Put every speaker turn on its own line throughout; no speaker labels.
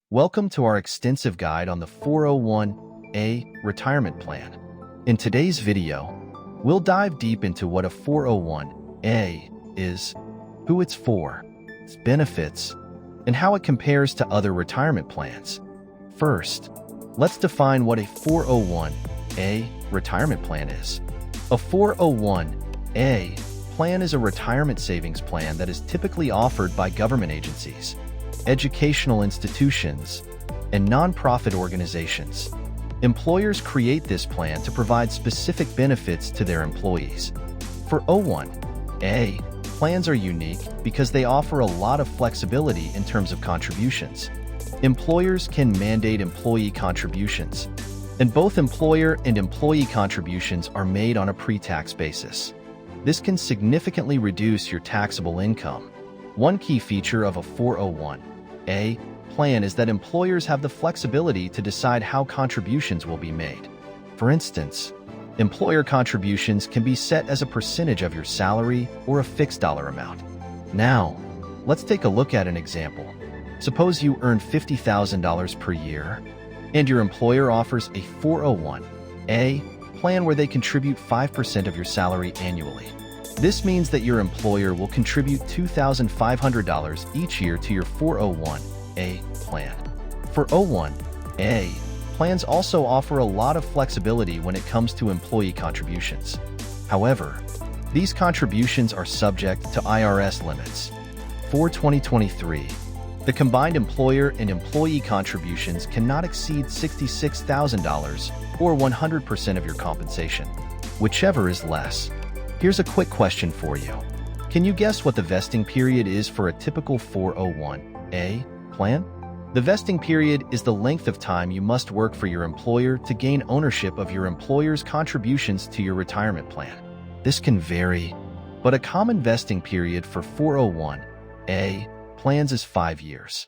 Welcome to our extensive guide on the 401(a) retirement plan. In today's video, we'll dive deep into what a 401(a) is, who it's for, its benefits, and how it compares to other retirement plans. First, let's define what a 401(a) retirement plan is. A 401(a) plan is a retirement savings plan that is typically offered by government agencies, educational institutions, and nonprofit organizations. Employers create this plan to provide specific benefits to their employees. 401(a) plans are unique because they offer a lot of flexibility in terms of contributions. Employers can mandate employee contributions, and both employer and employee contributions are made on a pre-tax basis. This can significantly reduce your taxable income. One key feature of a 401(a) plan is that employers have the flexibility to decide how contributions will be made. For instance, employer contributions can be set as a percentage of your salary or a fixed dollar amount. Now, let's take a look at an example. Suppose you earn $50,000 per year, and your employer offers a 401(a) plan where they contribute 5% of your salary annually. This means that your employer will contribute $2,500 each year to your 401(a) plan. 401(a) plans also offer a lot of flexibility when it comes to employee contributions. However, these contributions are subject to IRS limits. For 2023, the combined employer and employee contributions cannot exceed $66,000 or 100% of your compensation, whichever is less. Here's a quick question for you. Can you guess what the vesting period is for a typical 401(a) plan? The vesting period is the length of time you must work for your employer to gain ownership of your employer's contributions to your retirement plan. This can vary, but a common vesting period for 401(a) plans is 5 years.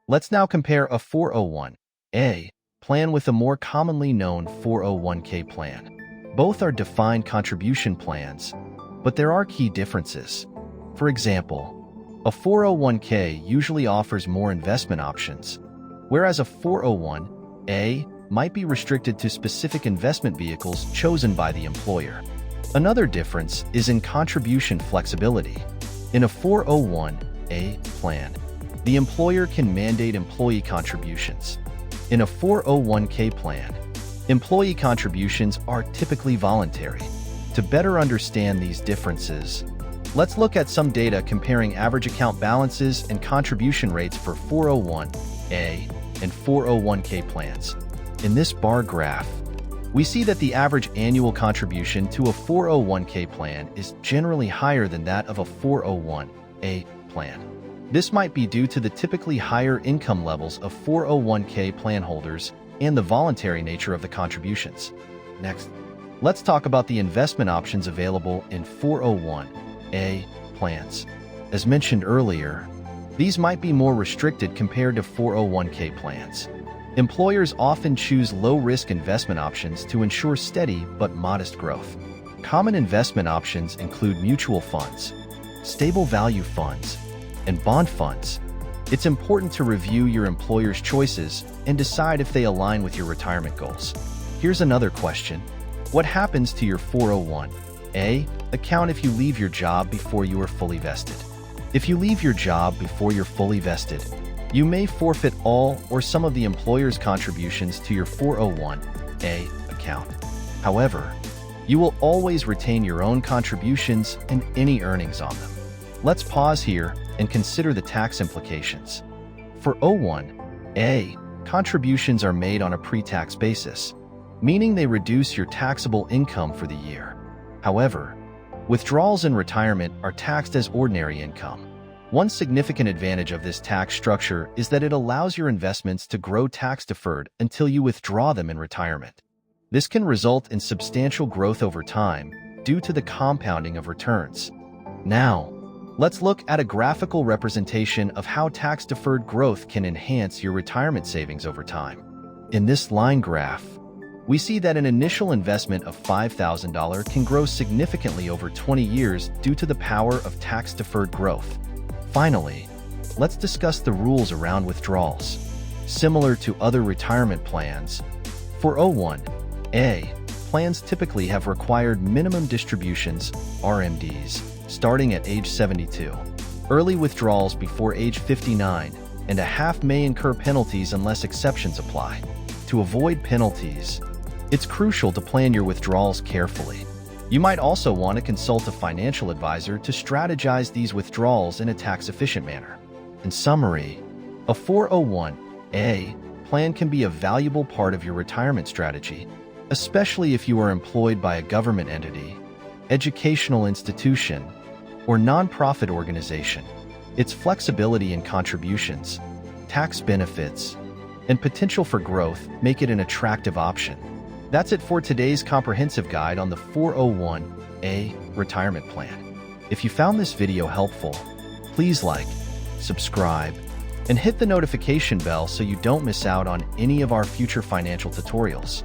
Let's now compare a 401(a) plan with a more commonly known 401(k) plan. Both are defined contribution plans, but there are key differences. For example, a 401(k) usually offers more investment options, whereas a 401(a) might be restricted to specific investment vehicles chosen by the employer. Another difference is in contribution flexibility. In a 401(a) plan, the employer can mandate employee contributions. In a 401(k) plan, employee contributions are typically voluntary. To better understand these differences, let's look at some data comparing average account balances and contribution rates for 401(a) and 401(k) plans. In this bar graph, we see that the average annual contribution to a 401(k) plan is generally higher than that of a 401(a) plan. This might be due to the typically higher income levels of 401(k) plan holders and the voluntary nature of the contributions. Next, let's talk about the investment options available in 401(a) plans. As mentioned earlier, these might be more restricted compared to 401(k) plans. Employers often choose low-risk investment options to ensure steady but modest growth. Common investment options include mutual funds, stable value funds, and bond funds. It's important to review your employer's choices and decide if they align with your retirement goals. Here's another question. What happens to your 401(a) account if you leave your job before you are fully vested? If you leave your job before you're fully vested, you may forfeit all or some of the employer's contributions to your 401(a) account. However, you will always retain your own contributions and any earnings on them. Let's pause here and consider the tax implications. For 401(a), contributions are made on a pre-tax basis, meaning they reduce your taxable income for the year. However, withdrawals in retirement are taxed as ordinary income. One significant advantage of this tax structure is that it allows your investments to grow tax-deferred until you withdraw them in retirement. This can result in substantial growth over time due to the compounding of returns. Now, let's look at a graphical representation of how tax-deferred growth can enhance your retirement savings over time. In this line graph, we see that an initial investment of $5,000 can grow significantly over 20 years due to the power of tax-deferred growth. Finally, let's discuss the rules around withdrawals. Similar to other retirement plans, 401(a) plans typically have required minimum distributions, RMDs, starting at age 72. Early withdrawals before age 59 and a half may incur penalties unless exceptions apply. To avoid penalties, it's crucial to plan your withdrawals carefully. You might also want to consult a financial advisor to strategize these withdrawals in a tax-efficient manner. In summary, a 401(a) plan can be a valuable part of your retirement strategy, especially if you are employed by a government entity, educational institution, or nonprofit organization. Its flexibility in contributions, tax benefits, and potential for growth make it an attractive option. That's it for today's comprehensive guide on the 401(a) retirement plan. If you found this video helpful, please like, subscribe, and hit the notification bell so you don't miss out on any of our future financial tutorials.